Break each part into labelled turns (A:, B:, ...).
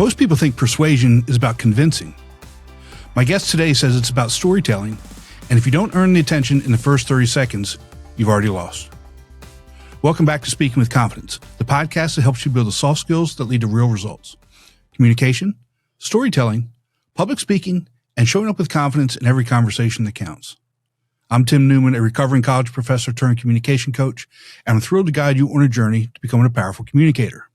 A: Most people think persuasion is about convincing. My guest today says it's about storytelling, and if you don't earn the attention in the first 30 seconds, you've already lost. Welcome back to Speaking with Confidence, the podcast that helps you build the soft skills that lead to real results. Communication, storytelling, public speaking, and showing up with confidence in every conversation that counts. I'm Tim Newman, a recovering college professor turned communication coach, and I'm thrilled to guide you on a journey to becoming a powerful communicator.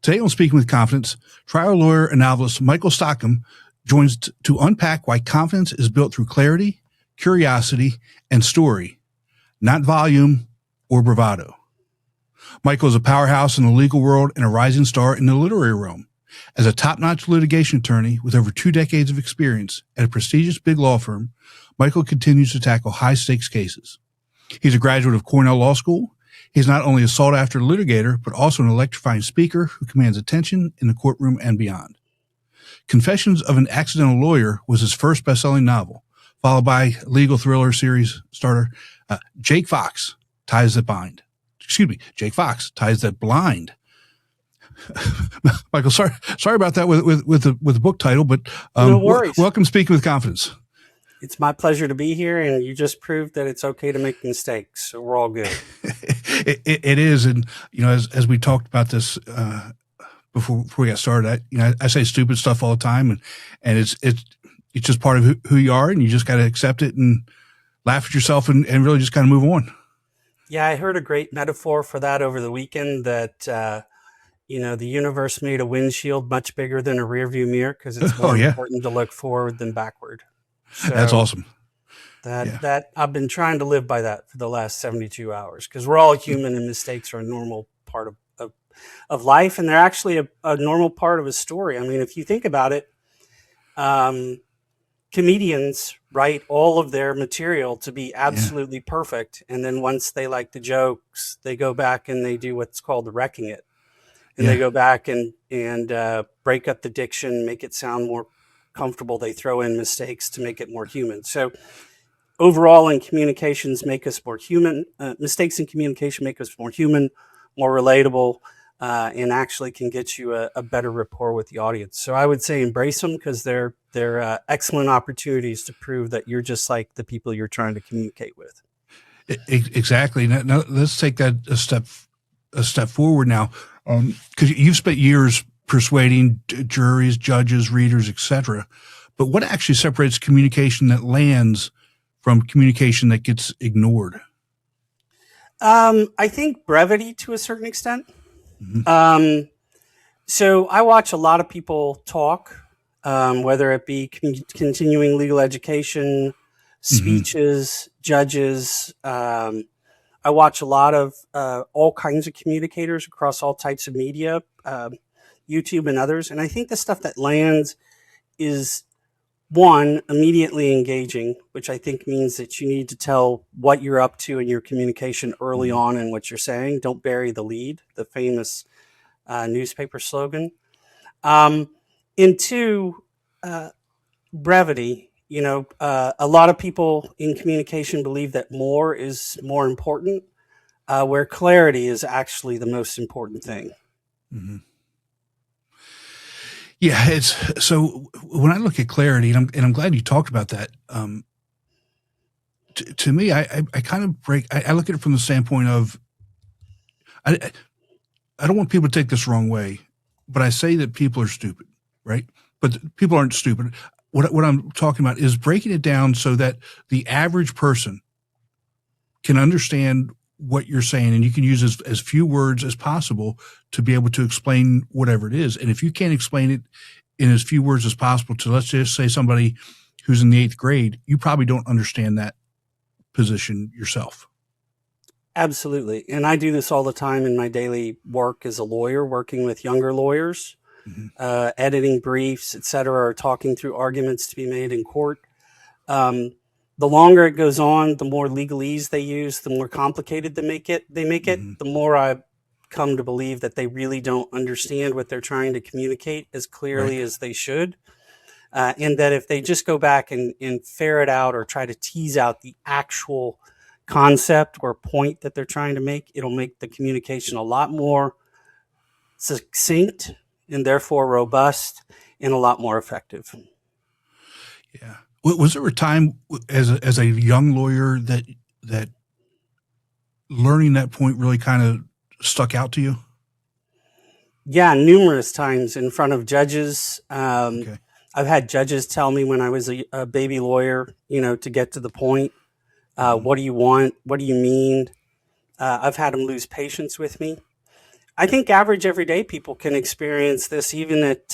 A: Today on Speaking with Confidence, trial lawyer and novelist Michael Stockham joins to unpack why confidence is built through clarity, curiosity, and story, not volume or bravado. Michael is a powerhouse in the legal world and a rising star in the literary realm. As a top-notch litigation attorney with over 2 decades of experience at a prestigious big law firm, Michael continues to tackle high-stakes cases. He's a graduate of Cornell Law School. He's not only a sought-after litigator, but also an electrifying speaker who commands attention in the courtroom and beyond. Confessions of an Accidental Lawyer was his first best-selling novel, followed by legal thriller series starter Jake Fox Ties That Bind. Jake Fox Ties That Blind. Michael, sorry about that with the book title, but
B: no worries.
A: Welcome to Speaking with Confidence.
B: It's my pleasure to be here, and you just proved that it's okay to make mistakes, so we're all good.
A: It is, and you know, as we talked about this before we got started, I say stupid stuff all the time, and it's just part of who you are, and you just got to accept it and laugh at yourself and really just kind of move on.
B: Yeah, I heard a great metaphor for that over the weekend that the universe made a windshield much bigger than a rearview mirror because it's more important to look forward than backward. So
A: that's awesome.
B: That I've been trying to live by that for the last 72 hours because we're all human and mistakes are a normal part of life, and they're actually a normal part of a story. I mean, if you think about it, comedians write all of their material to be absolutely perfect, and then once they like the jokes, they go back and they do what's called the wrecking it, and they go back and break up the diction, make it sound more comfortable. They throw in mistakes to make it more human. So overall, in communications, make us more human. Mistakes in communication make us more human, more relatable, and actually can get you a better rapport with the audience. So I would say embrace them because they're excellent opportunities to prove that you're just like the people you're trying to communicate with.
A: Exactly. Now let's take that a step forward now, because you've spent years persuading juries, judges, readers, etc. But what actually separates communication that lands from communication that gets ignored?
B: I think brevity to a certain extent.
A: Mm-hmm.
B: So I watch a lot of people talk, whether it be continuing legal education, speeches, judges. I watch a lot of all kinds of communicators across all types of media, YouTube and others. And I think the stuff that lands is, one, immediately engaging, which I think means that you need to tell what you're up to in your communication early on in what you're saying. Don't bury the lead, the famous newspaper slogan. And two, brevity. A lot of people in communication believe that more is more important, where clarity is actually the most important thing.
A: Mm-hmm. Yeah, so when I look at clarity, and I'm glad you talked about that. To me, I kind of I look at it from the standpoint of I don't want people to take this the wrong way, but I say that people are stupid, right? But people aren't stupid. What I'm talking about is breaking it down so that the average person can understand what you're saying, and you can use as few words as possible to be able to explain whatever it is. And if you can't explain it in as few words as possible to, let's just say, somebody who's in the 8th grade, you probably don't understand that position yourself.
B: Absolutely. And I do this all the time in my daily work as a lawyer, working with younger lawyers, editing briefs, et cetera, or talking through arguments to be made in court. The longer it goes on, the more legalese they use, the more complicated they make it, the more I come to believe that they really don't understand what they're trying to communicate as clearly as they should. And that if they just go back and ferret out or try to tease out the actual concept or point that they're trying to make, it'll make the communication a lot more succinct and therefore robust and a lot more effective.
A: Yeah. Was there a time as a young lawyer that learning that point really kind of stuck out to you?
B: Yeah, numerous times in front of judges.
A: Okay.
B: I've had judges tell me when I was a baby lawyer, to get to the point. What do you want? What do you mean? I've had them lose patience with me. I think average everyday people can experience this even at,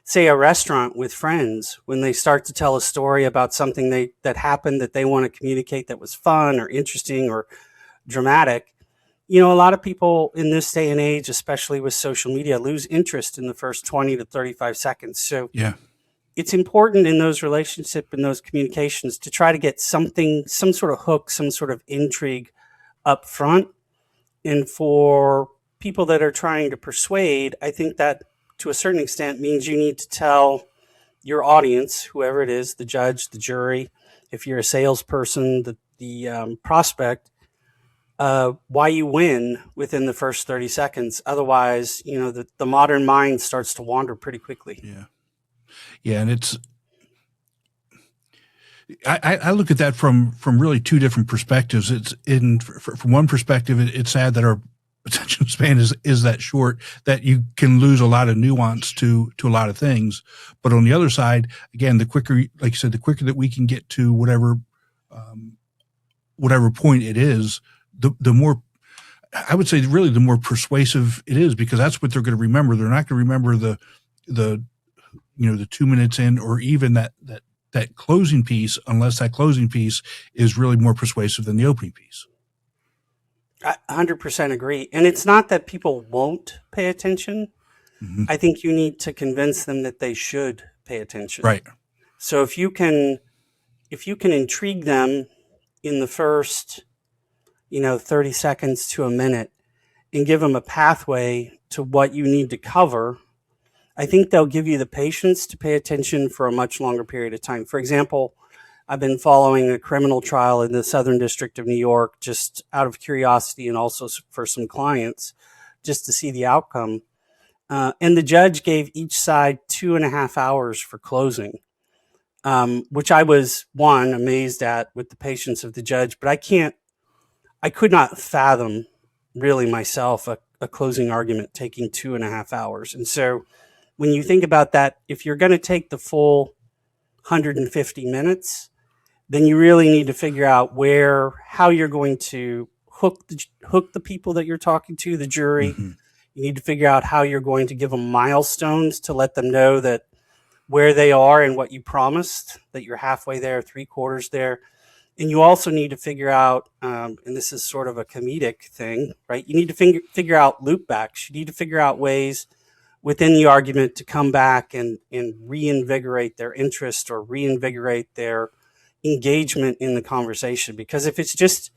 B: say, a restaurant with friends when they start to tell a story about something that happened that they want to communicate that was fun or interesting or dramatic. A lot of people in this day and age, especially with social media, lose interest in the first 20 to 35 seconds. So
A: Yeah.
B: it's important in those relationships and those communications to try to get something, some sort of hook, some sort of intrigue up front. And for people that are trying to persuade, I think that to a certain extent means you need to tell your audience, whoever it is, the judge, the jury, if you're a salesperson, the prospect, why you win within the first 30 seconds. Otherwise, the modern mind starts to wander pretty quickly.
A: Yeah. Yeah. And I look at that from really two different perspectives. From one perspective, it's sad that our attention span is that short, that you can lose a lot of nuance to a lot of things. But on the other side, again, the quicker, like you said, the quicker that we can get to whatever point it is, the more, I would say, really the more persuasive it is, because that's what they're going to remember. They're not going to remember the 2 minutes in, or even that closing piece, unless that closing piece is really more persuasive than the opening piece.
B: I 100% agree. And it's not that people won't pay attention.
A: Mm-hmm.
B: I think you need to convince them that they should pay attention.
A: Right.
B: So if you can intrigue them in the first, 30 seconds to a minute and give them a pathway to what you need to cover, I think they'll give you the patience to pay attention for a much longer period of time. For example, I've been following a criminal trial in the Southern District of New York just out of curiosity and also for some clients, just to see the outcome. And the judge gave each side 2.5 hours for closing, which I was, amazed at with the patience of the judge. But I could not fathom really myself a closing argument taking 2.5 hours. And so when you think about that, if you're going to take the full 150 minutes, then you really need to figure out how you're going to hook the people that you're talking to, the jury.
A: Mm-hmm.
B: You need to figure out how you're going to give them milestones to let them know that where they are and what you promised, that you're halfway there, 3/4 there. And you also need to figure out, and this is sort of a comedic thing, right? You need to figure out loopbacks. You need to figure out ways within the argument to come back and reinvigorate their interest or reinvigorate their engagement in the conversation. Because if it's just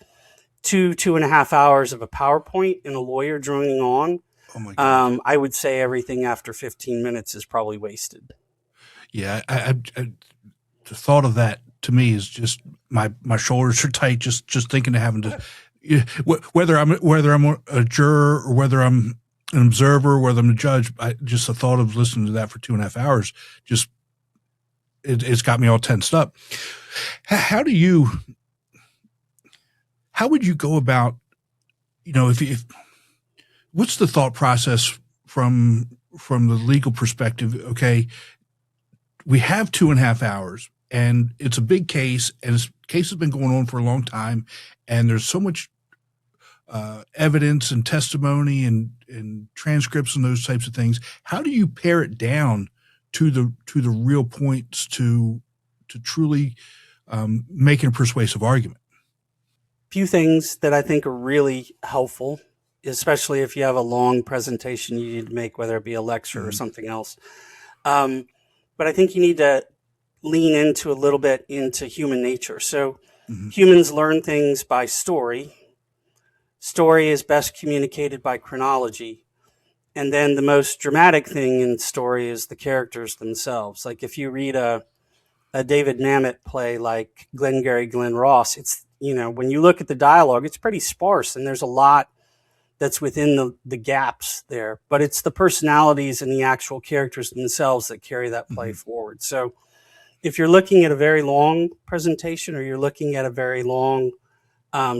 B: 2.5 hours of a PowerPoint and a lawyer droning on,
A: oh my God.
B: I would say everything after 15 minutes is probably wasted.
A: Yeah. I the thought of that to me is just my shoulders are tight. Just thinking of having to, whether I'm a juror or whether I'm an observer, whether I'm a judge, just the thought of listening to that for 2.5 hours, it's got me all tensed up. How would you go about, if what's the thought process from the legal perspective? Okay, we have 2.5 hours and it's a big case, and this case has been going on for a long time, and there's so much evidence and testimony and transcripts and those types of things. How do you pare it down to the real points to truly making a persuasive argument?
B: Few things that I think are really helpful, especially if you have a long presentation you need to make, whether it be a lecture
A: Mm-hmm.
B: or something else. But I think you need to lean into a little bit into human nature. So
A: Mm-hmm.
B: humans learn things by story. Story is best communicated by chronology. And then the most dramatic thing in story is the characters themselves. Like if you read a David Mamet play like Glengarry Glen Ross, it's, when you look at the dialogue, it's pretty sparse and there's a lot that's within the gaps there, but it's the personalities and the actual characters themselves that carry that play forward. So if you're looking at a very long presentation or you're looking at a very long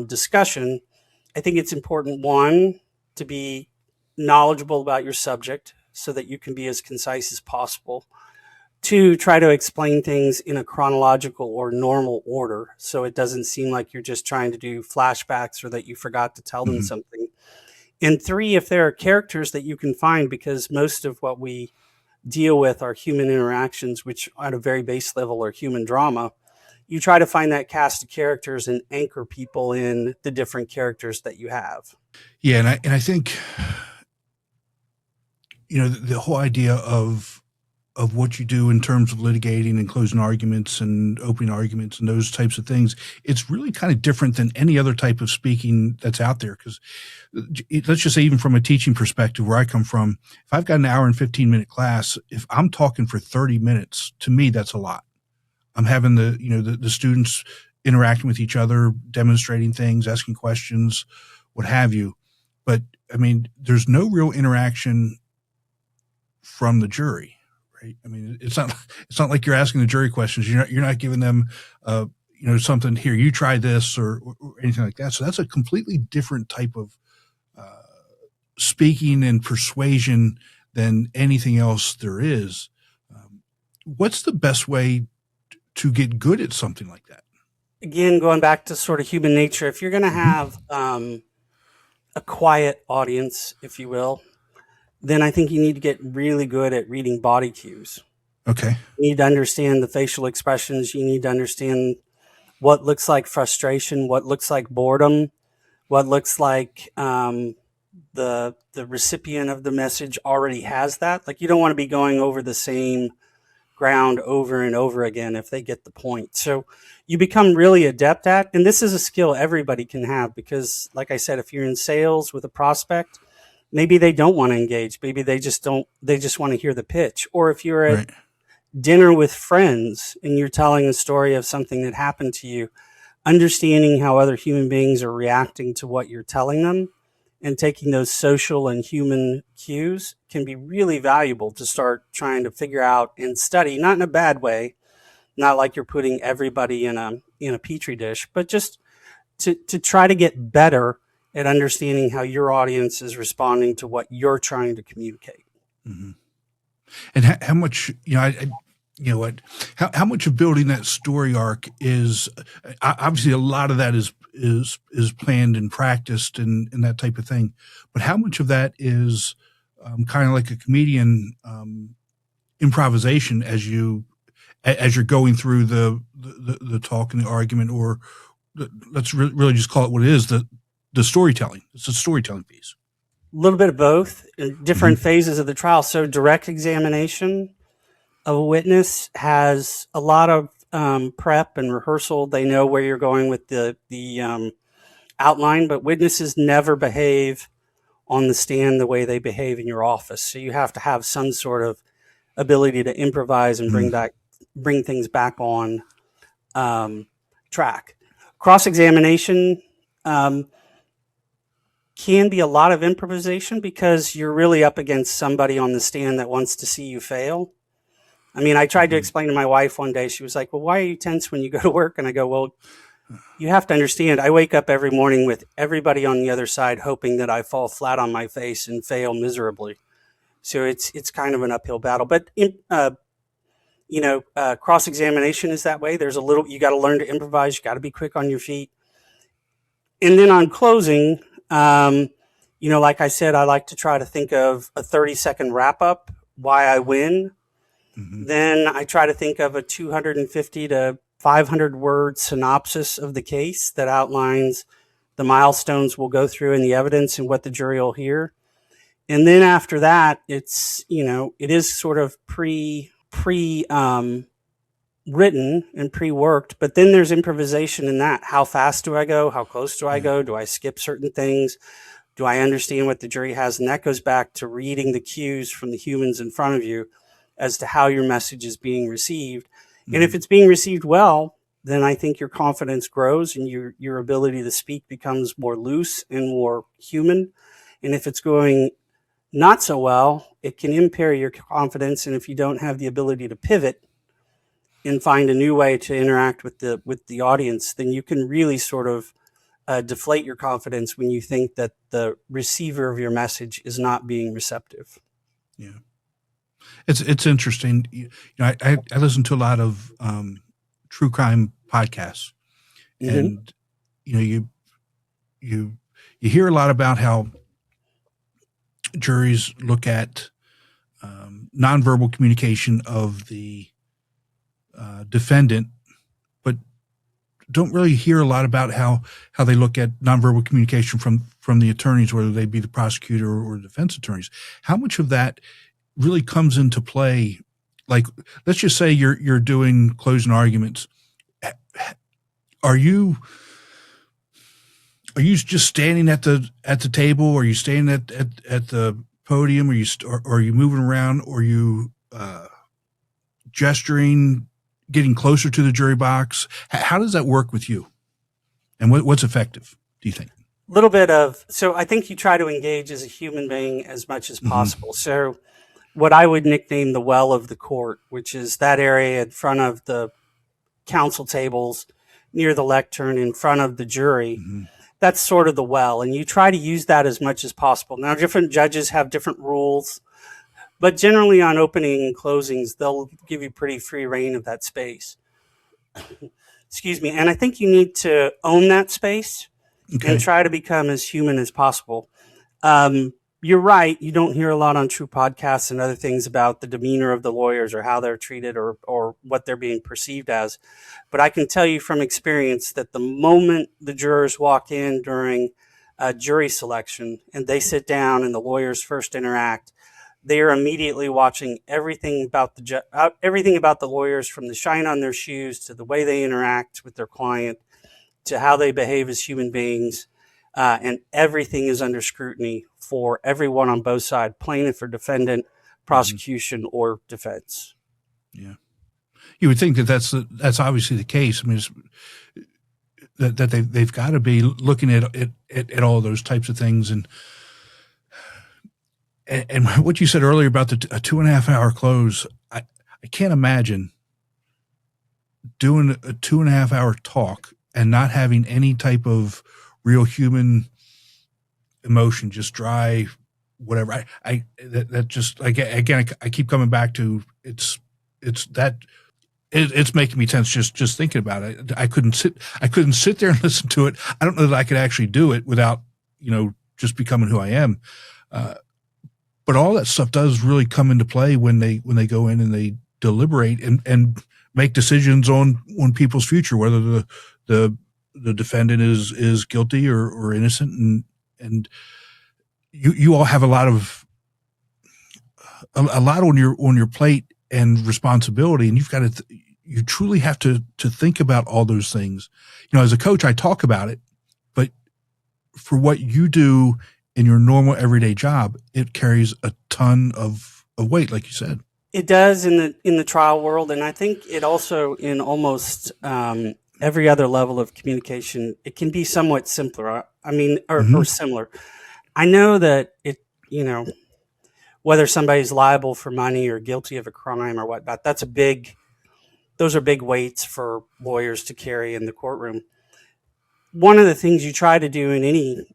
B: discussion, I think it's important, one, to be knowledgeable about your subject so that you can be as concise as possible. Two, try to explain things in a chronological or normal order so it doesn't seem like you're just trying to do flashbacks or that you forgot to tell them something. And three, if there are characters that you can find, because most of what we deal with are human interactions, which at a very base level are human drama, you try to find that cast of characters and anchor people in the different characters that you have.
A: Yeah, and I think, the whole idea of what you do in terms of litigating and closing arguments and opening arguments and those types of things, it's really kind of different than any other type of speaking that's out there. Because let's just say, even from a teaching perspective, where I come from, if I've got an hour and 15-minute class, if I'm talking for 30 minutes, to me, that's a lot. I'm having the students interacting with each other, demonstrating things, asking questions, what have you. But I mean, there's no real interaction from the jury. Right? I mean, it's not like you're asking the jury questions. You're not giving them, something here. You try this or anything like that. So that's a completely different type of speaking and persuasion than anything else there is. What's the best way to get good at something like that?
B: Again, going back to sort of human nature, if you're going to have a quiet audience, if you will, then I think you need to get really good at reading body cues.
A: Okay.
B: You need to understand the facial expressions. You need to understand what looks like frustration, what looks like boredom, what looks like the recipient of the message already has that. Like, you don't want to be going over the same ground over and over again if they get the point. So you become really adept at, and this is a skill everybody can have, because like I said, if you're in sales with a prospect, maybe they don't want to engage. Maybe they just want to hear the pitch. Or if you're at dinner with friends and you're telling a story of something that happened to you, understanding how other human beings are reacting to what you're telling them and taking those social and human cues can be really valuable to start trying to figure out and study, not in a bad way, not like you're putting everybody in a petri dish, but just to try to get better at understanding how your audience is responding to what you're trying to communicate.
A: Mm-hmm. And how much, how much of building that story arc is, obviously a lot of that is planned and practiced and that type of thing, but how much of that is kind of like a comedian improvisation as you're going through the talk and the argument, or let's really just call it what it is, the storytelling. It's a storytelling piece.
B: A little bit of both in different phases of the trial. So direct examination of a witness has a lot of prep and rehearsal. They know where you're going with the outline, but witnesses never behave on the stand the way they behave in your office. So you have to have some sort of ability to improvise and bring things back on track. Cross-examination can be a lot of improvisation because you're really up against somebody on the stand that wants to see you fail. I mean, I tried to explain to my wife one day. She was like, well, why are you tense when you go to work? And I go, well, you have to understand, I wake up every morning with everybody on the other side hoping that I fall flat on my face and fail miserably. So it's kind of an uphill battle. But cross-examination is that way. There's you got to learn to improvise. You got to be quick on your feet. And then on closing, like I said, I like to try to think of a 30-second wrap-up, why I win. Mm-hmm. Then I try to think of a 250 to 500-word synopsis of the case that outlines the milestones we'll go through in the evidence and what the jury will hear. And then after that, it is sort of written and pre-worked, but then there's improvisation in that. How fast do I go? How close do I go? Do I skip certain things? Do I understand what the jury has? And that goes back to reading the cues from the humans in front of you as to how your message is being received. Mm-hmm. And if it's being received well, then I think your confidence grows and your ability to speak becomes more loose and more human. And if it's going not so well, it can impair your confidence. And if you don't have the ability to pivot and find a new way to interact with the audience, then you can really sort of deflate your confidence when you think that the receiver of your message is not being receptive.
A: Yeah, it's interesting. I listen to a lot of true crime podcasts, and you hear a lot about how juries look at nonverbal communication of the defendant, but don't really hear a lot about how they look at nonverbal communication from the attorneys, whether they be the prosecutor or defense attorneys. How much of that really comes into play? Like, let's just say you're doing closing arguments. Are you just standing at the table? Or are you standing at the podium? Or are you moving around? Or are you gesturing, getting closer to the jury box? How does that work with you? And what's effective, do you think?
B: A little bit of, so I think you try to engage as a human being as much as possible. Mm-hmm. So what I would nickname the well of the court, which is that area in front of the counsel tables, near the lectern, in front of the jury. Mm-hmm. That's sort of the well. And you try to use that as much as possible. Now, different judges have different rules, but generally on opening and closings, they'll give you pretty free reign of that space. Excuse me. And I think you need to own that space. Okay. And try to become as human as possible. You're right. You don't hear a lot on true podcasts and other things about the demeanor of the lawyers or how they're treated or what they're being perceived as. But I can tell you from experience that the moment the jurors walk in during jury selection and they sit down and the lawyers first interact, they are immediately watching everything about the lawyers, from the shine on their shoes to the way they interact with their client to how they behave as human beings. And everything is under scrutiny for everyone on both sides, plaintiff or defendant, prosecution, mm-hmm. or defense.
A: Yeah. You would think that that's obviously the case. I mean, that they've got to be looking at all those types of things. And what you said earlier about a 2.5 hour close, I can't imagine doing a 2.5 hour talk and not having any type of real human emotion, just dry, whatever. That just, again, I keep coming back to it's making me tense just thinking about it. I couldn't sit there and listen to it. I don't know that I could actually do it without, just becoming who I am. But all that stuff does really come into play when they go in and they deliberate and make decisions on people's future, whether the defendant is guilty or innocent, and you all have a lot on your plate and responsibility, and you've got to you truly have to think about all those things. As a coach, I talk about it, but for what you do in your normal everyday job, it carries a ton of weight, like you said.
B: It does in the trial world, and I think it also in almost every other level of communication, it can be somewhat simpler. Mm-hmm. or similar. I know that whether somebody's liable for money or guilty of a crime or whatnot, those are big weights for lawyers to carry in the courtroom. One of the things you try to do in any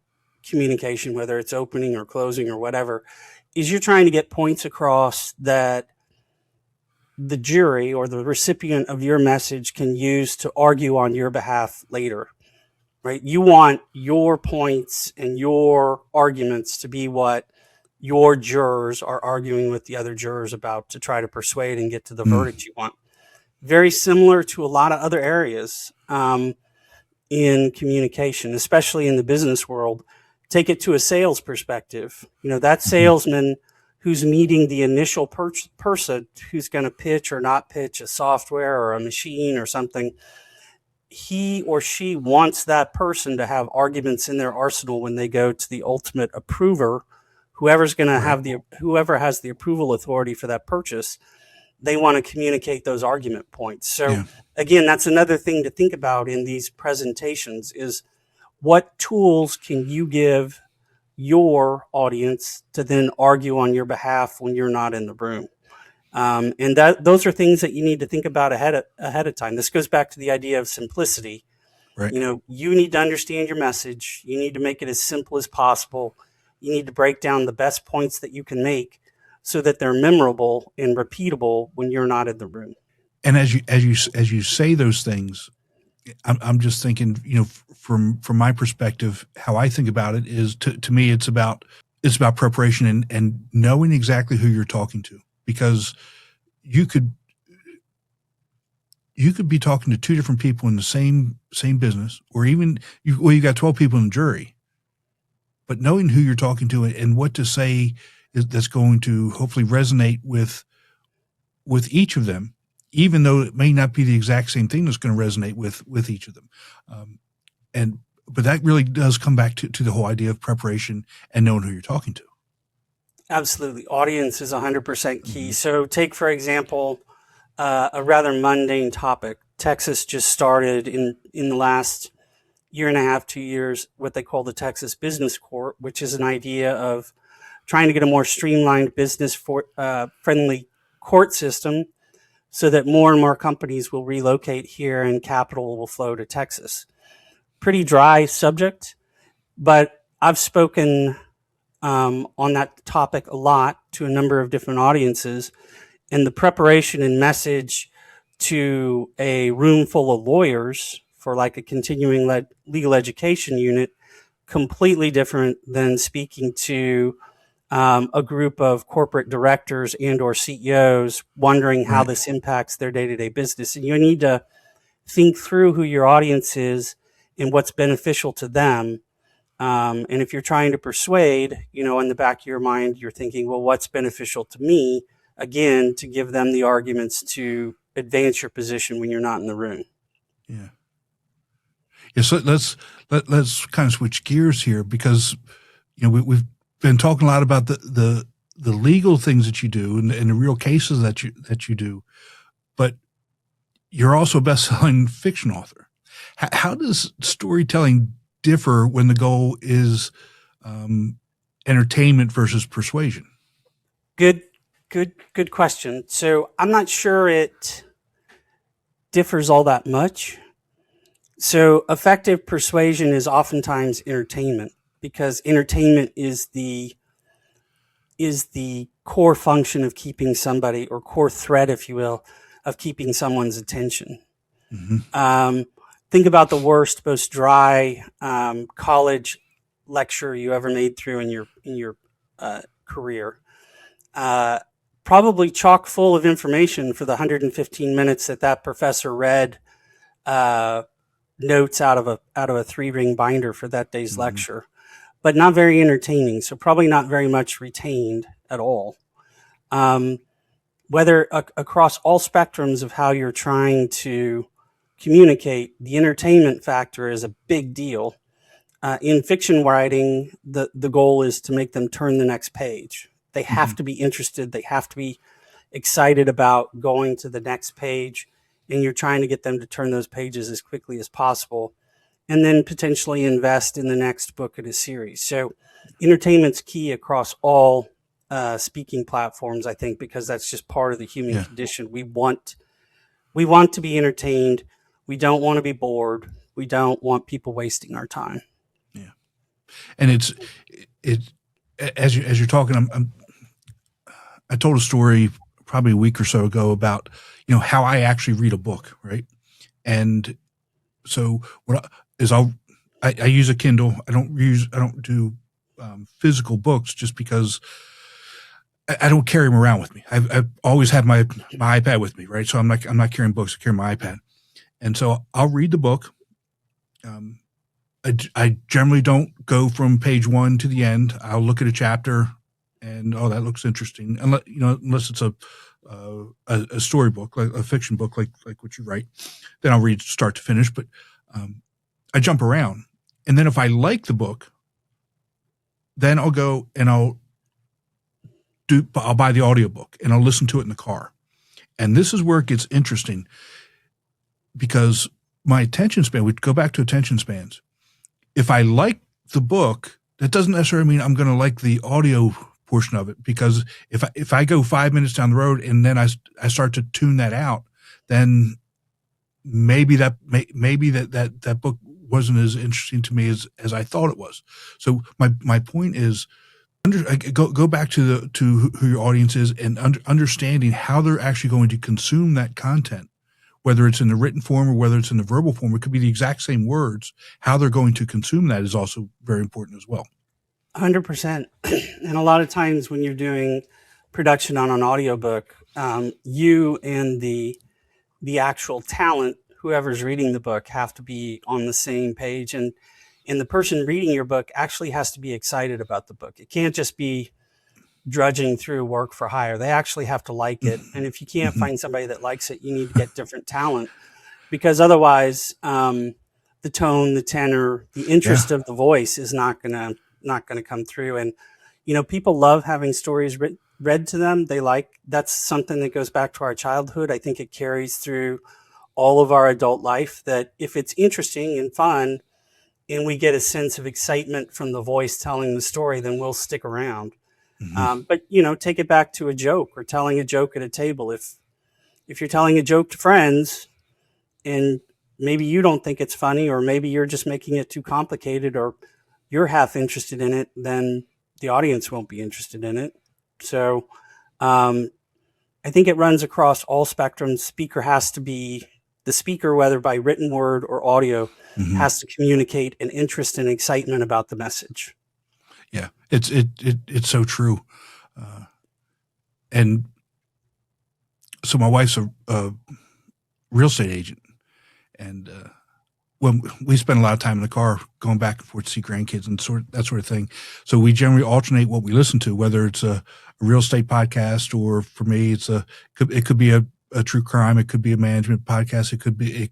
B: communication, whether it's opening or closing or whatever, is you're trying to get points across that the jury or the recipient of your message can use to argue on your behalf later, right? You want your points and your arguments to be what your jurors are arguing with the other jurors about to try to persuade and get to the verdict you want. Very similar to a lot of other areas in communication, especially in the business world. Take it to a sales perspective. That salesman who's meeting the initial person who's going to pitch or not pitch a software or a machine or something, he or she wants that person to have arguments in their arsenal when they go to the ultimate approver, whoever's going to have whoever has the approval authority for that purchase. They want to communicate those argument points. So again, that's another thing to think about in these presentations is what tools can you give your audience to then argue on your behalf when you're not in the room. And those are things that you need to think about ahead of time. This goes back to the idea of simplicity.
A: Right.
B: You need to understand your message. You need to make it as simple as possible. You need to break down the best points that you can make so that they're memorable and repeatable when you're not in the room.
A: And as you say those things, I'm just thinking, from my perspective, how I think about it is to me, it's about preparation and knowing exactly who you're talking to, because you could be talking to two different people in the same business, or even you got 12 people in the jury, but knowing who you're talking to and what to say that's going to hopefully resonate with each of them, even though it may not be the exact same thing that's going to resonate with each of them. But that really does come back to the whole idea of preparation and knowing who you're talking to.
B: Absolutely. Audience is 100% key. Mm-hmm. So take, for example, a rather mundane topic. Texas just started in the last year and a half, 2 years, what they call the Texas Business Court, which is an idea of trying to get a more streamlined business friendly court system so that more and more companies will relocate here and capital will flow to Texas. Pretty dry subject, but I've spoken on that topic a lot to a number of different audiences, and the preparation and message to a room full of lawyers for like a continuing legal education unit, completely different than speaking to a group of corporate directors and or CEOs wondering how this impacts their day-to-day business. And you need to think through who your audience is and what's beneficial to them. And if you're trying to persuade, in the back of your mind, you're thinking, well, what's beneficial to me? Again, to give them the arguments to advance your position when you're not in the room.
A: Yeah. Yeah. So let's kind of switch gears here, because, we've been talking a lot about the legal things that you do and the real cases that you do, but you're also a best-selling fiction author. How does storytelling differ when the goal is entertainment versus persuasion?
B: Good question. So I'm not sure it differs all that much. So effective persuasion is oftentimes entertainment, because entertainment is the core function of keeping somebody, or core thread, if you will, of keeping someone's attention. Mm-hmm. Think about the worst, most dry college lecture you ever made through in your career. Probably chock full of information for the 115 minutes that professor read notes out of a 3-ring binder for that day's mm-hmm. lecture, but not very entertaining. So probably not very much retained at all. Whether across all spectrums of how you're trying to communicate, the entertainment factor is a big deal. In fiction writing, the goal is to make them turn the next page. They have mm-hmm. to be interested. They have to be excited about going to the next page, and you're trying to get them to turn those pages as quickly as possible, and then potentially invest in the next book in a series. So entertainment's key across all speaking platforms, I think, because that's just part of the human condition. We want to be entertained. We don't want to be bored. We don't want people wasting our time.
A: Yeah. And it's as you're talking, I told a story probably a week or so ago about, how I actually read a book, right? And so what I use a Kindle. I don't do physical books just because I don't carry them around with me. I've always had my iPad with me, right? So I'm not carrying books. I carry my iPad, and so I'll read the book. I generally don't go from page 1 to the end. I'll look at a chapter, and that looks interesting. Unless it's a storybook, like a fiction book, like what you write, then I'll read start to finish. But I jump around, and then if I like the book, then I'll go and I'll buy the audiobook and I'll listen to it in the car. And this is where it gets interesting, because my attention span, we go back to attention spans. If I like the book, that doesn't necessarily mean I'm going to like the audio portion of it, because if I go 5 minutes down the road and then I start to tune that out, then maybe that book wasn't as interesting to me as I thought it was. So my point is, go back to who your audience is, and understanding how they're actually going to consume that content, whether it's in the written form or whether it's in the verbal form. It could be the exact same words. How they're going to consume that is also very important as well.
B: 100%. And a lot of times when you're doing production on an audiobook, you and the actual talent, whoever's reading the book, have to be on the same page. And the person reading your book actually has to be excited about the book. It can't just be drudging through work for hire. They actually have to like it. And if you can't find somebody that likes it, you need to get different talent, because otherwise the tone, the tenor, the interest of the voice is not going to come through. And, people love having stories read to them. That's something that goes back to our childhood. I think it carries through all of our adult life, that if it's interesting and fun and we get a sense of excitement from the voice telling the story, then we'll stick around. But, take it back to a joke, or telling a joke at a table. If you're telling a joke to friends and maybe you don't think it's funny, or maybe you're just making it too complicated, or you're half interested in it, then the audience won't be interested in it. So I think it runs across all spectrums. The speaker, whether by written word or audio, has to communicate an interest and excitement about the message.
A: Yeah, it's so true. And so my wife's a real estate agent, and when we spend a lot of time in the car going back and forth to see grandkids and that sort of thing. So we generally alternate what we listen to, whether it's a real estate podcast, or for me, it could be a true crime. It could be a management podcast. It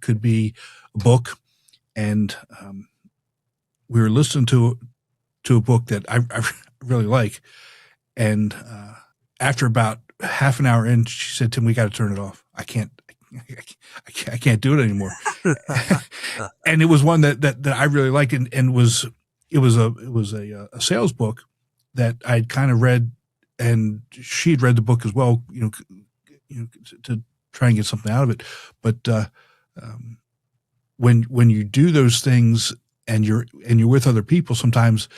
A: could be a book. And we were listening to a book that I really like. And after about half an hour in, she said, "Tim, we got to turn it off. I can't do it anymore." And it was one that I really liked, and it was a sales book that I'd kind of read, and she'd read the book as well, to try and get something out of it. But when you do those things and you're with other people, sometimes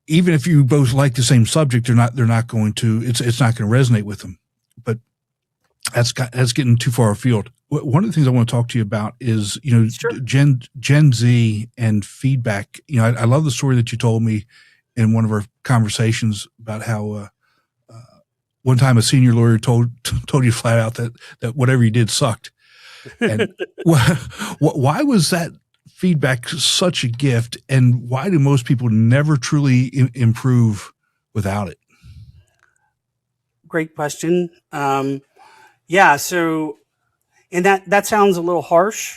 A: even if you both like the same subject, it's not going to resonate with them. But that's getting too far afield. One of the things I want to talk to you about is, sure, Gen Z and feedback. I love the story that you told me in one of our conversations about how one time a senior lawyer told you flat out that whatever you did sucked. And why was that feedback such a gift, and why do most people never truly improve without it?
B: Great question. Yeah. So, and that sounds a little harsh,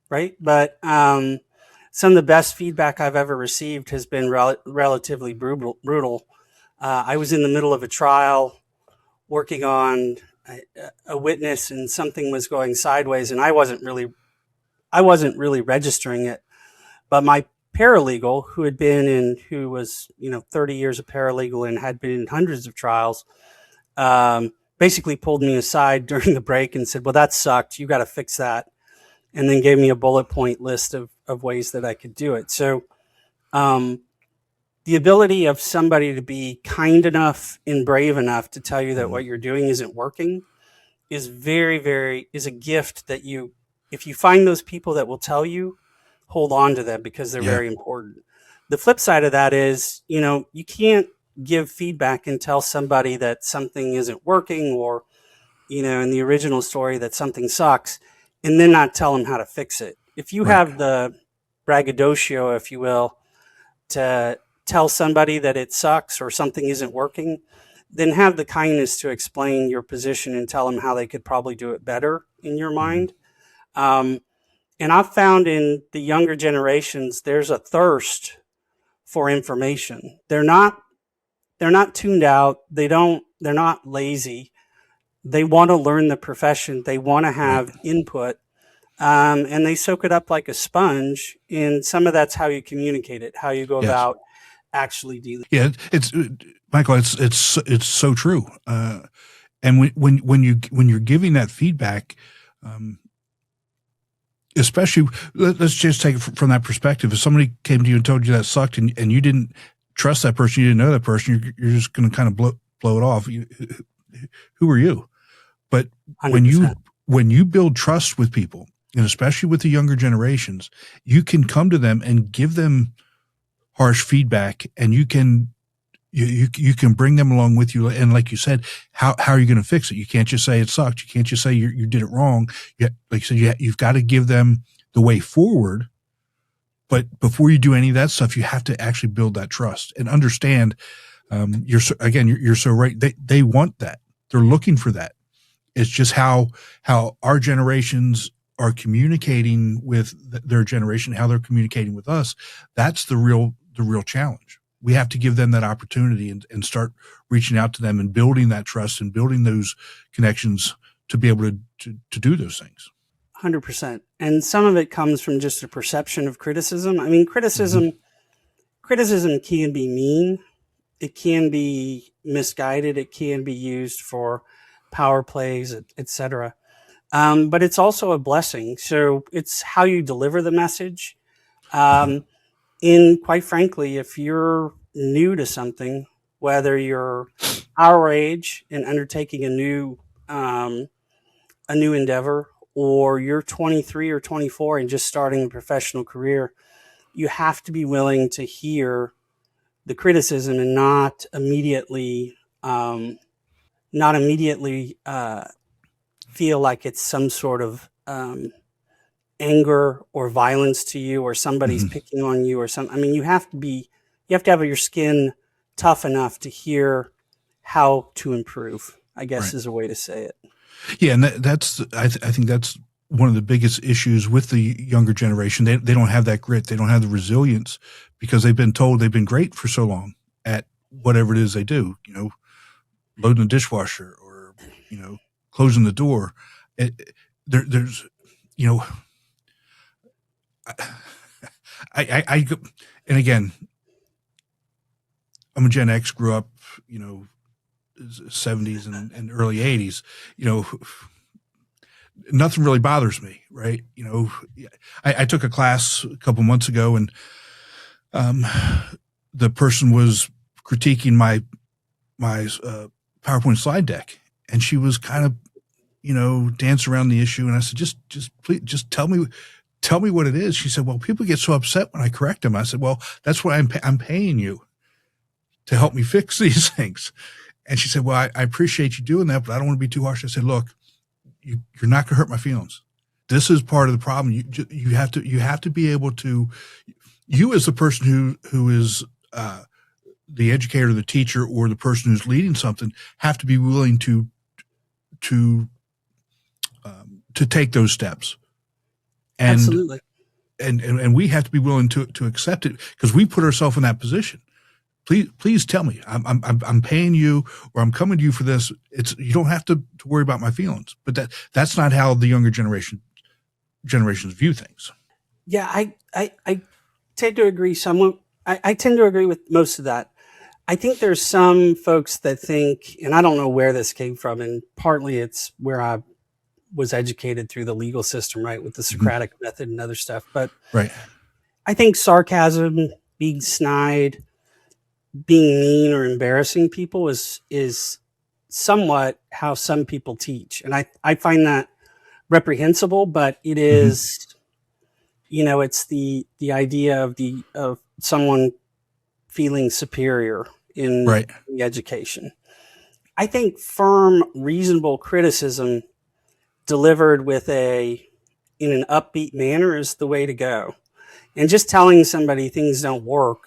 B: right? But some of the best feedback I've ever received has been relatively brutal. I was in the middle of a trial working on a witness, and something was going sideways, and I wasn't really registering it. But my paralegal, who was 30 years of paralegal and had been in hundreds of trials, basically pulled me aside during the break and said, "Well, that sucked. You got to fix that." And then gave me a bullet point list of ways that I could do it. So the ability of somebody to be kind enough and brave enough to tell you that what you're doing isn't working is is a gift that if you find those people that will tell you, hold on to them, because they're very important. The flip side of that is, you can't give feedback and tell somebody that something isn't working, or, in the original story that something sucks, and then not tell them how to fix it. If you have the braggadocio, if you will, to tell somebody that it sucks or something isn't working, then have the kindness to explain your position and tell them how they could probably do it better in your mind. And I've found in the younger generations, there's a thirst for information. They're not tuned out. They're not lazy. They want to learn the profession. They want to have input, and they soak it up like a sponge. And some of that's how you communicate it, how you go about actually dealing.
A: Yeah, it's Michael. It's so true. And when you're giving that feedback, especially let's just take it from that perspective. If somebody came to you and told you that sucked, and you didn't trust that person, you didn't know that person, you're just going to kind of blow it off. Who are you? But
B: 100%.
A: when you build trust with people, and especially with the younger generations, you can come to them and give them harsh feedback, and you can bring them along with you. And like you said, how are you going to fix it? You can't just say it sucked. You can't just say you did it wrong. Like you said, you've got to give them the way forward. But before you do any of that stuff, you have to actually build that trust and understand. You're so right. They want that. They're looking for that. It's just how our generations are communicating with their generation, how they're communicating with us. That's the real challenge. We have to give them that opportunity and start reaching out to them and building that trust and building those connections to be able to do those things.
B: 100%. And some of it comes from just a perception of criticism. I mean, criticism can be mean. It can be misguided. It can be used for power plays, etc. But it's also a blessing. So it's how you deliver the message. And quite frankly, if you're new to something, whether you're our age and undertaking a new endeavor, or you're 23 or 24 and just starting a professional career, you have to be willing to hear the criticism and not immediately feel like it's some sort of anger or violence to you, or somebody's picking on you or something. I mean, you have to have your skin tough enough to hear how to improve, I guess, right, is a way to say it.
A: Yeah. And I think that's one of the biggest issues with the younger generation. They don't have that grit. They don't have the resilience because they've been told they've been great for so long at whatever it is they do, loading the dishwasher or, closing the door. There's, I and again, I'm a Gen X, grew up, 70s and early 80s, nothing really bothers me, right? I took a class a couple months ago, and the person was critiquing my PowerPoint slide deck, and she was kind of, dancing around the issue. And I said, please, just tell me what it is. She said, well, people get so upset when I correct them. I said, well, that's why I'm paying you to help me fix these things. And she said, well, I appreciate you doing that, but I don't want to be too harsh. I said, look, you're not going to hurt my feelings. This is part of the problem. You have to be able to, you as the person who is the educator, the teacher, or the person who's leading something, have to be willing to take those steps. And,
B: absolutely.
A: And we have to be willing to accept it because we put ourselves in that position. Please tell me. I'm paying you, or I'm coming to you for this. You don't have to worry about my feelings. But that's not how the younger generations view things.
B: Yeah, I tend to agree somewhat. I tend to agree with most of that. I think there's some folks that think, and I don't know where this came from, and partly it's where I was educated through the legal system, right, with the Socratic method and other stuff. But
A: right,
B: I think sarcasm, being snide, being mean or embarrassing people is somewhat how some people teach. And I find that reprehensible, but it is, it's the idea of someone feeling superior in
A: right,
B: the education. I think firm, reasonable criticism delivered in an upbeat manner is the way to go. And just telling somebody things don't work,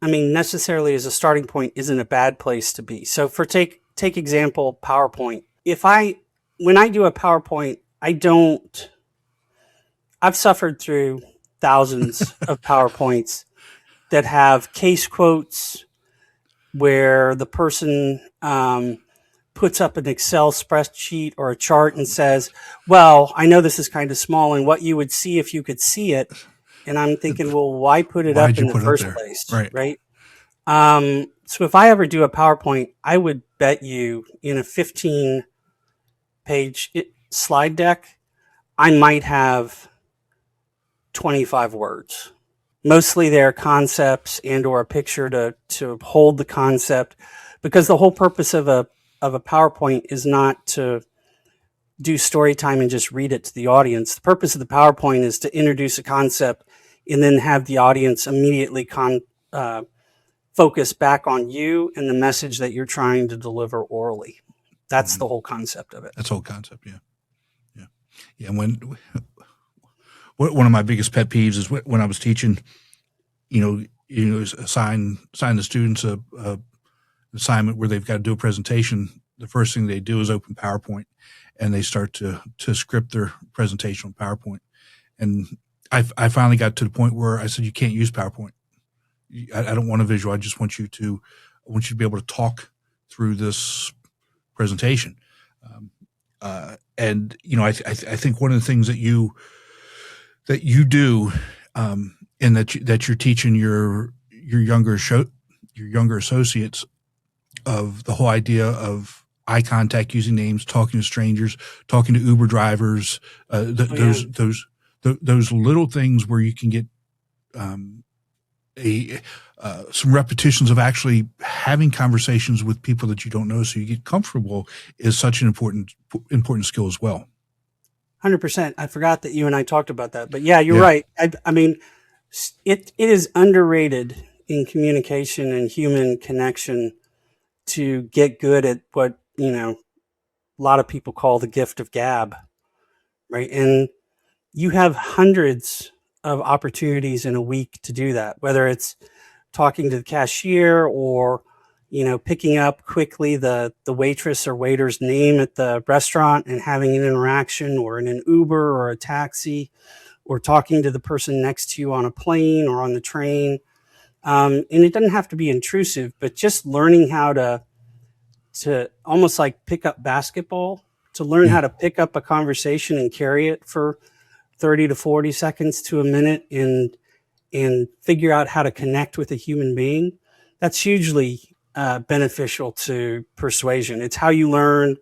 B: necessarily as a starting point isn't a bad place to be. So take example, PowerPoint. When I do a PowerPoint, I've suffered through thousands of PowerPoints that have case quotes where the person puts up an Excel spreadsheet or a chart and says, well, I know this is kind of small, and what you would see if you could see it And I'm thinking, well, why put it
A: Why'd
B: up
A: you
B: in the
A: put it up
B: first
A: there?
B: place,
A: Right.
B: right? So if I ever do a PowerPoint, I would bet you in a 15-page slide deck, I might have 25 words. Mostly they're concepts and or a picture to hold the concept, because the whole purpose of a PowerPoint is not to do story time and just read it to the audience. The purpose of the PowerPoint is to introduce a concept and then have the audience immediately focus back on you and the message that you're trying to deliver orally. That's the whole concept of it.
A: That's the whole concept. Yeah. Yeah. Yeah. And one of my biggest pet peeves is when I was teaching, assign the students a assignment where they've got to do a presentation. The first thing they do is open PowerPoint, and they start to script their presentation on PowerPoint. And I finally got to the point where I said, you can't use PowerPoint. I don't want a visual. I just want you to be able to talk through this presentation. And I think one of the things that you do, and that you're teaching your younger associates, of the whole idea of eye contact, using names, talking to strangers, talking to Uber drivers, those little things where you can get some repetitions of actually having conversations with people that you don't know, so you get comfortable, is such an important skill as well.
B: 100%. I forgot that you and I talked about that, but yeah, you're right. I mean, it is underrated in communication and human connection to get good at what, a lot of people call the gift of gab, right? And you have hundreds of opportunities in a week to do that, whether it's talking to the cashier or, picking up quickly the waitress or waiter's name at the restaurant and having an interaction, or in an Uber or a taxi, or talking to the person next to you on a plane or on the train. And it doesn't have to be intrusive, but just learning how to almost like pick up basketball, to learn how to pick up a conversation and carry it for 30 to 40 seconds to a minute and figure out how to connect with a human being. That's hugely beneficial to persuasion. It's how you learn.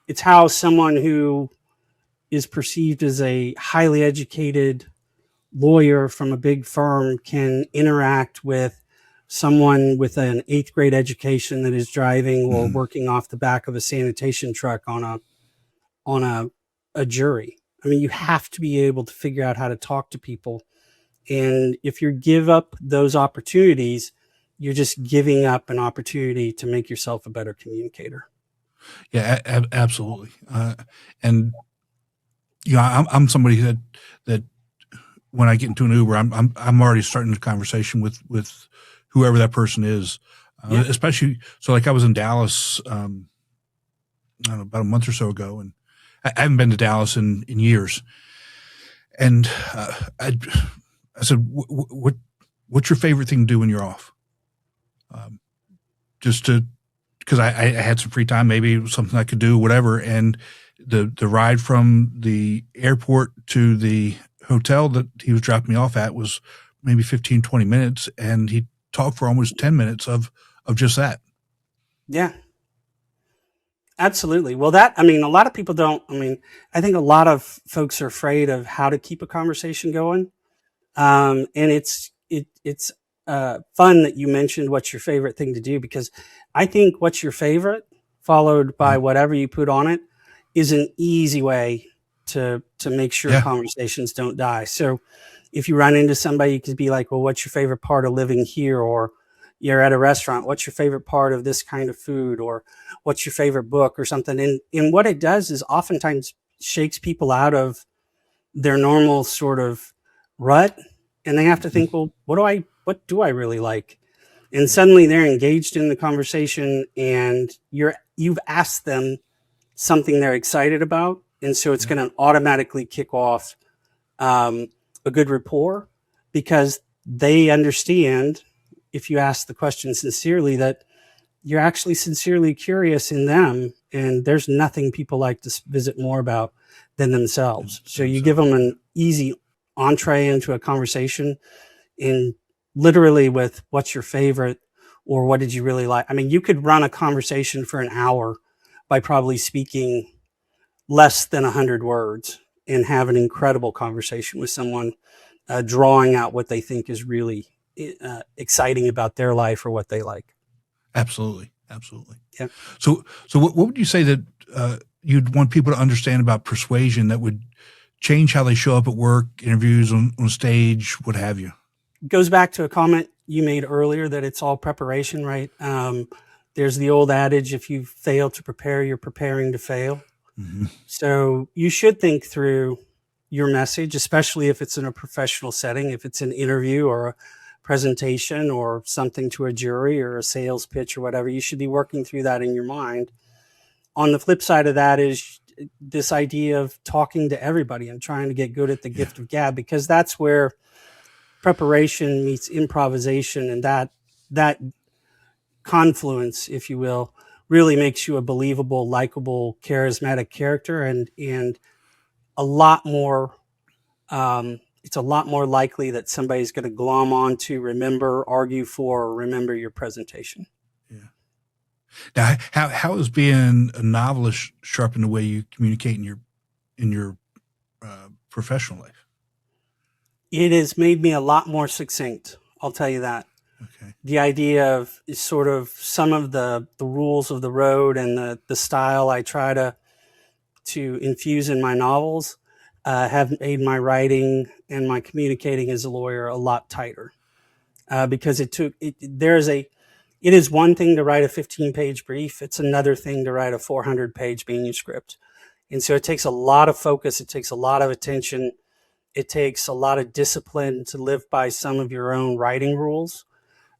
B: It's how someone who is perceived as a highly educated lawyer from a big firm can interact with someone with an 8th grade education that is driving or working off the back of a sanitation truck on a jury. I mean, you have to be able to figure out how to talk to people. And if you give up those opportunities, you're just giving up an opportunity to make yourself a better communicator.
A: Yeah, absolutely. And I'm somebody that when I get into an Uber, I'm already starting the conversation with whoever that person is. Especially, so like I was in Dallas, I don't know, about a month or so ago, and I haven't been to Dallas in years. And I said, what's your favorite thing to do when you're off? Because I had some free time, maybe it was something I could do, whatever. And the ride from the airport to the hotel that he was dropping me off at was maybe 15, 20 minutes. And he talked for almost 10 minutes of just that.
B: Yeah. Absolutely. Well, a lot of people don't. I think a lot of folks are afraid of how to keep a conversation going. And it's fun that you mentioned what's your favorite thing to do, because I think what's your favorite followed by whatever you put on it is an easy way to make sure conversations don't die. So if you run into somebody, you could be like, well, what's your favorite part of living here? Or you're at a restaurant, what's your favorite part of this kind of food? Or what's your favorite book or something? And what it does is oftentimes shakes people out of their normal sort of rut, and they have to think, well, what do I really like? And suddenly they're engaged in the conversation, and you've asked them something they're excited about. And so it's going to automatically kick off a good rapport, because they understand, if you ask the question sincerely, that you're actually sincerely curious in them, and there's nothing people like to visit more about than themselves. So you give them an easy entree into a conversation in literally with what's your favorite or what did you really like. I mean, you could run a conversation for an hour by probably speaking less than 100 words and have an incredible conversation with someone, drawing out what they think is really exciting about their life or what they like.
A: Absolutely. Absolutely.
B: Yeah.
A: So what would you say that you'd want people to understand about persuasion that would change how they show up at work, interviews, on stage, what have you?
B: Goes back to a comment you made earlier that it's all preparation, right? There's the old adage, if you fail to prepare, you're preparing to fail. Mm-hmm. So you should think through your message, especially if it's in a professional setting, if it's an interview or a presentation or something to a jury or a sales pitch or whatever. You should be working through that in your mind. On the flip side of that is this idea of talking to everybody and trying to get good at the gift of gab, because that's where preparation meets improvisation, and that confluence, if you will, really makes you a believable, likable, charismatic character, and a lot more. It's a lot more likely that somebody's going to glom on to, remember, argue for, or remember your presentation.
A: Yeah. Now, how has being a novelist sharpened the way you communicate in your professional life?
B: It has made me a lot more succinct. I'll tell you that.
A: Okay.
B: The idea of sort of some of the rules of the road and the style I try to infuse in my novels have made my writing and my communicating as a lawyer a lot tighter, because it is one thing to write a 15-page brief. It's another thing to write a 400-page manuscript. And so it takes a lot of focus. It takes a lot of attention. It takes a lot of discipline to live by some of your own writing rules.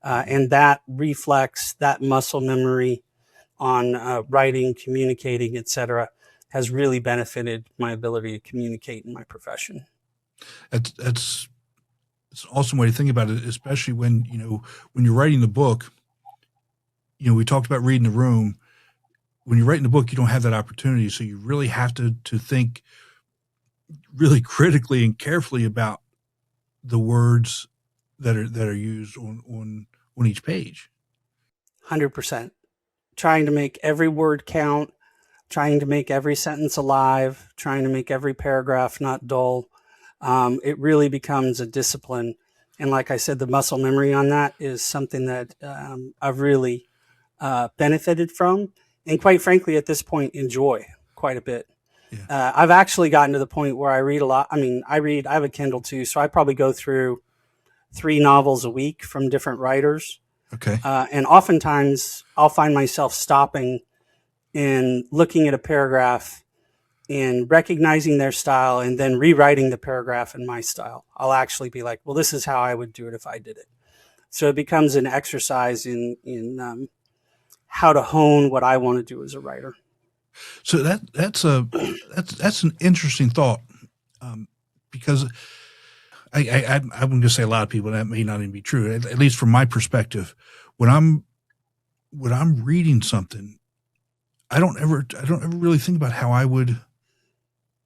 B: And that reflects that muscle memory on writing, communicating, etc., has really benefited my ability to communicate in my profession.
A: It's an awesome way to think about it, especially when you're writing the book. We talked about reading the room. When you're writing the book, you don't have that opportunity, so you really have to think really critically and carefully about the words that are used on each page.
B: 100%. Trying to make every word count, trying to make every sentence alive, trying to make every paragraph not dull. It really becomes a discipline. And like I said, the muscle memory on that is something that I've really benefited from, and quite frankly, at this point, enjoy quite a bit. Yeah. I've actually gotten to the point where I read a lot. I mean, I have a Kindle too, so I probably go through 3 novels a week from different writers.
A: Okay.
B: And oftentimes I'll find myself stopping and looking at a paragraph and recognizing their style and then rewriting the paragraph in my style. I'll actually be like, well, this is how I would do it if I did it. So it becomes an exercise in how to hone what I want to do as a writer.
A: So that's an interesting thought, because I'm going to say a lot of people, that may not even be true. At least from my perspective, when I'm reading something, I don't ever really think about how I would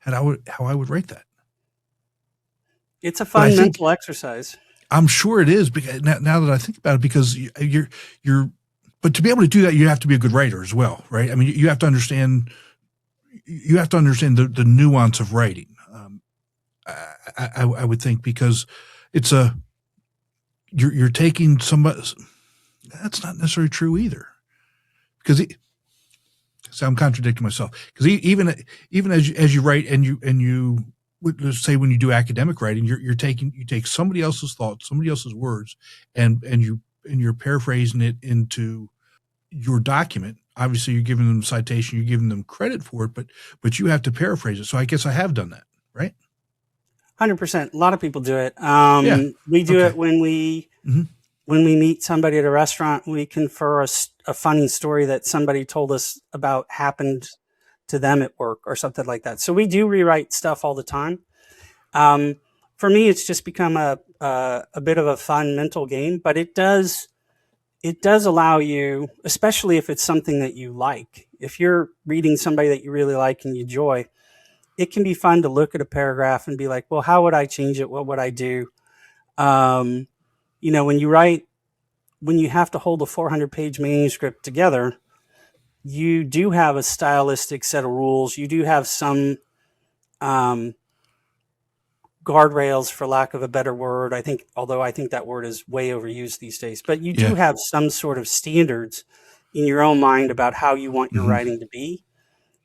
A: write that.
B: It's a fun mental exercise.
A: I'm sure it is, because now that I think about it, because but to be able to do that, you have to be a good writer as well, right? I mean, you have to understand the nuance of writing. I would think, because it's you're taking somebody. That's not necessarily true either, because so I'm contradicting myself, because even as you write and you let's say when you do academic writing, you take somebody else's thoughts, somebody else's words, and you're paraphrasing it into your document. Obviously, you're giving them citation, you're giving them credit for it, but you have to paraphrase it. So I guess I have done that, right?
B: 100%. A lot of people do it. We do it when we meet somebody at a restaurant. We confer a funny story that somebody told us about happened to them at work or something like that. So we do rewrite stuff all the time. For me, it's just become a bit of a fun mental game, but it does allow you, especially if it's something that you like. If you're reading somebody that you really like and you enjoy, it can be fun to look at a paragraph and be like, well, how would I change it? What would I do? Um, when you write, when you have to hold a 400-page manuscript together, you do have a stylistic set of rules. You do have some um, guardrails, for lack of a better word. Although I think that word is way overused these days, but you do
A: Yeah.
B: have some sort of standards in your own mind about how you want your
A: Hmm.
B: writing to be.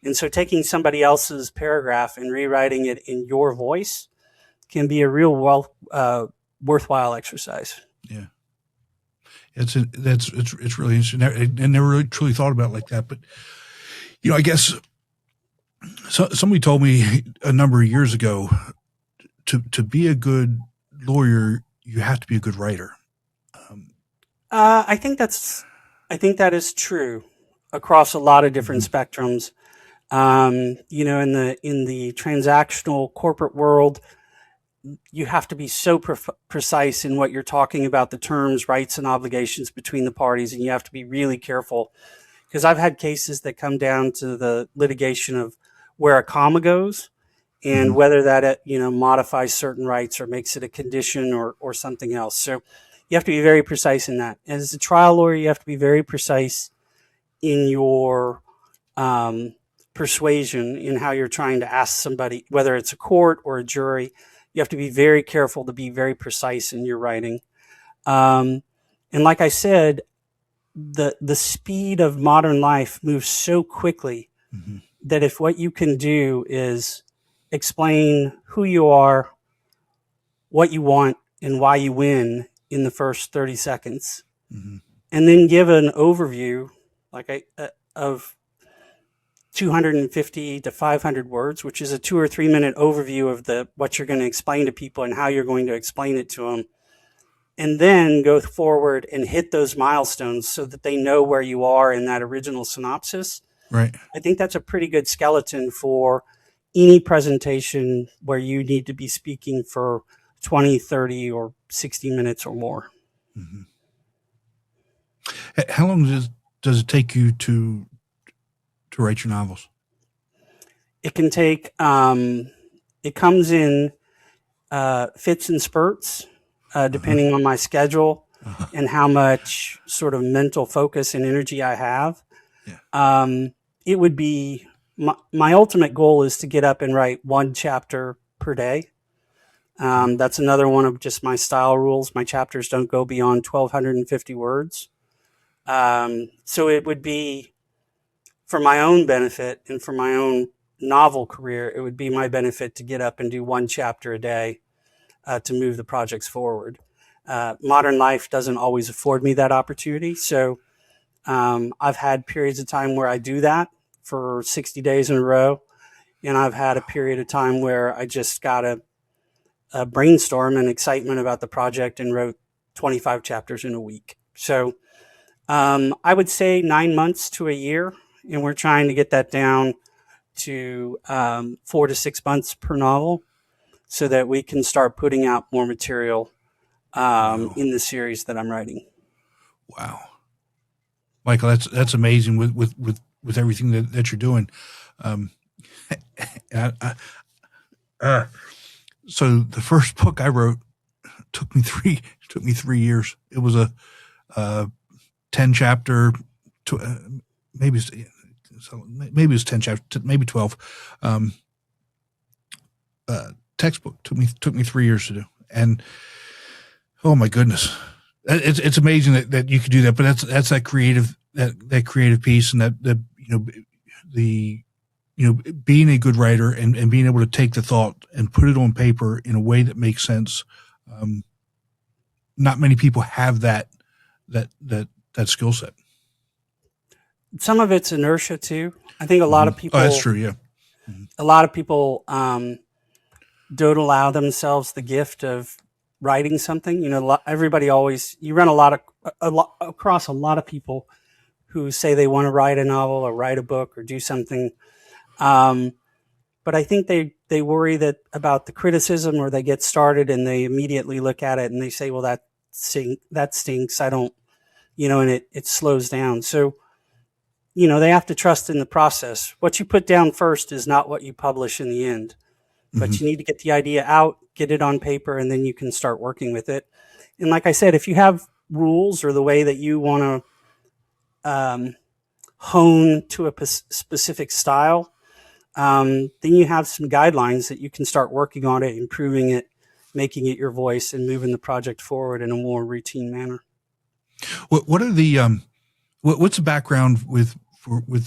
B: And so taking somebody else's paragraph and rewriting it in your voice can be a real worthwhile exercise.
A: Yeah. It's really interesting. I never really truly thought about it like that, but I guess somebody told me a number of years ago to be a good lawyer, you have to be a good writer.
B: I think that is true across a lot of different spectrums. In the transactional corporate world, you have to be so precise in what you're talking about, the terms, rights, and obligations between the parties, and you have to be really careful. Because I've had cases that come down to the litigation of where a comma goes and whether that modifies certain rights or makes it a condition or something else. So you have to be very precise in that. As a trial lawyer, you have to be very precise in your persuasion, in how you're trying to ask somebody, whether it's a court or a jury. You have to be very careful to be very precise in your writing. And like I said, the speed of modern life moves so quickly that if what you can do is explain who you are, what you want, and why you win in the first 30 seconds, and then give an overview of 250 to 500 words, which is a 2 or 3 minute overview of what you're going to explain to people and how you're going to explain it to them, and then go forward and hit those milestones so that they know where you are in that original synopsis.
A: Right.
B: I think that's a pretty good skeleton for any presentation where you need to be speaking for 20, 30, or 60 minutes or more.
A: How long does it take you to write your novels?
B: It can take, it comes in fits and spurts, depending on my schedule and how much sort of mental focus and energy I have.
A: Yeah.
B: It would be, my ultimate goal is to get up and write one chapter per day. That's another one of just my style rules. My chapters don't go beyond 1,250 words. So it would be, for my own benefit and for my own novel career, it would be my benefit to get up and do one chapter a day to move the projects forward. Modern life doesn't always afford me that opportunity. So I've had periods of time where I do that for 60 days in a row. And I've had a period of time where I just got a brainstorm and excitement about the project and wrote 25 chapters in a week. So I would say 9 months to a year. And we're trying to get that down to 4 to 6 months per novel so that we can start putting out more material in the series that I'm writing.
A: Wow. Michael, that's amazing with everything that you're doing. So the first book I wrote took me 3 years. It was a 10 chapter, maybe it was 10 chapters, maybe 12. Textbook took me 3 years to do, and oh my goodness, it's amazing that you could do that. But that's that creative piece, and that being a good writer and being able to take the thought and put it on paper in a way that makes sense. Not many people have that skill set.
B: Some of it's inertia too. I think a lot of people.
A: Oh, that's true. Yeah.
B: A lot of people don't allow themselves the gift of writing something. Everybody always, you run across a lot of people who say they want to write a novel or write a book or do something. But I think they worry about the criticism, or they get started and they immediately look at it and they say, well, that stinks. I don't, and it slows down. So they have to trust in the process. What you put down first is not what you publish in the end, but you need to get the idea out, get it on paper, and then you can start working with it. And like I said, if you have rules or the way that you want to hone to a specific style, then you have some guidelines that you can start working on it, improving it, making it your voice, and moving the project forward in a more routine manner.
A: What are the what's the background with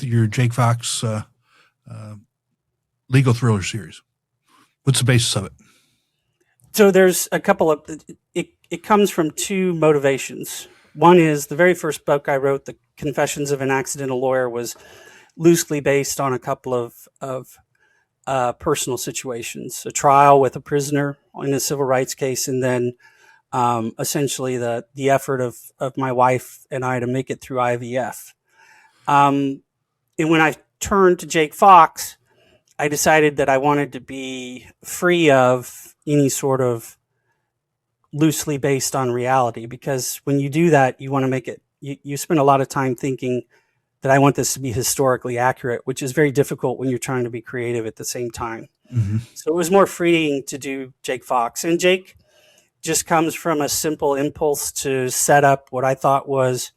A: your Jake Fox legal thriller series? What's the basis of it?
B: So there's a couple of it comes from two motivations. One is the very first book I wrote, The Confessions of an Accidental Lawyer, was loosely based on a couple of personal situations, a trial with a prisoner in a civil rights case, and then essentially the effort of my wife and I to make it through IVF. And when I turned to Jake Fox, I decided that I wanted to be free of any sort of loosely based on reality, because when you do that, you want to make it, you spend a lot of time thinking that I want this to be historically accurate, which is very difficult when you're trying to be creative at the same time. Mm-hmm. So it was more freeing to do Jake Fox. And Jake just comes from a simple impulse to set up what I thought was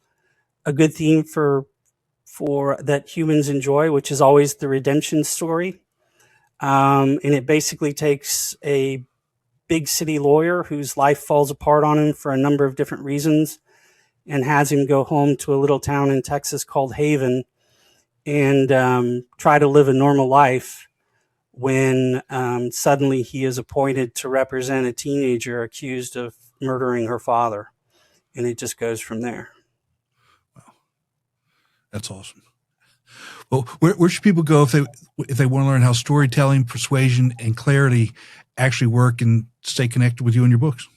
B: a good theme for that humans enjoy, which is always the redemption story. And it basically takes a big city lawyer whose life falls apart on him for a number of different reasons, and has him go home to a little town in Texas called Haven and try to live a normal life when suddenly he is appointed to represent a teenager accused of murdering her father. And it just goes from there.
A: Wow. That's awesome. Well, where should people go if they want to learn how storytelling, persuasion, and clarity actually work and stay connected with you and your books?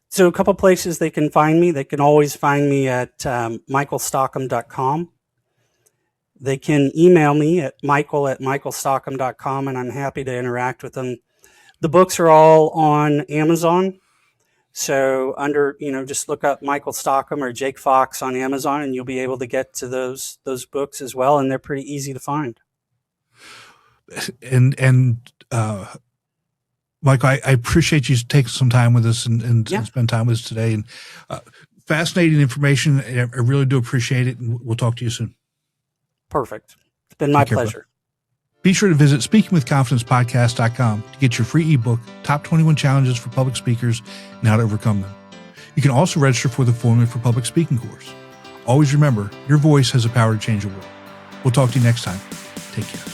B: So a couple places they can find me. They can always find me at michaelstockham.com. They can email me at michael@michaelstockham.com, and I'm happy to interact with them. The books are all on Amazon. So just look up Michael Stockham or Jake Fox on Amazon, and you'll be able to get to those books as well. And they're pretty easy to find.
A: And Michael, I appreciate you taking some time with us and spend time with us today. And fascinating information. I really do appreciate it. And we'll talk to you soon.
B: Perfect. It's been my pleasure.
A: Be sure to visit speakingwithconfidencepodcast.com to get your free ebook, Top 21 Challenges for Public Speakers and How to Overcome Them. You can also register for the Formula for Public Speaking course. Always remember, your voice has the power to change the world. We'll talk to you next time. Take care.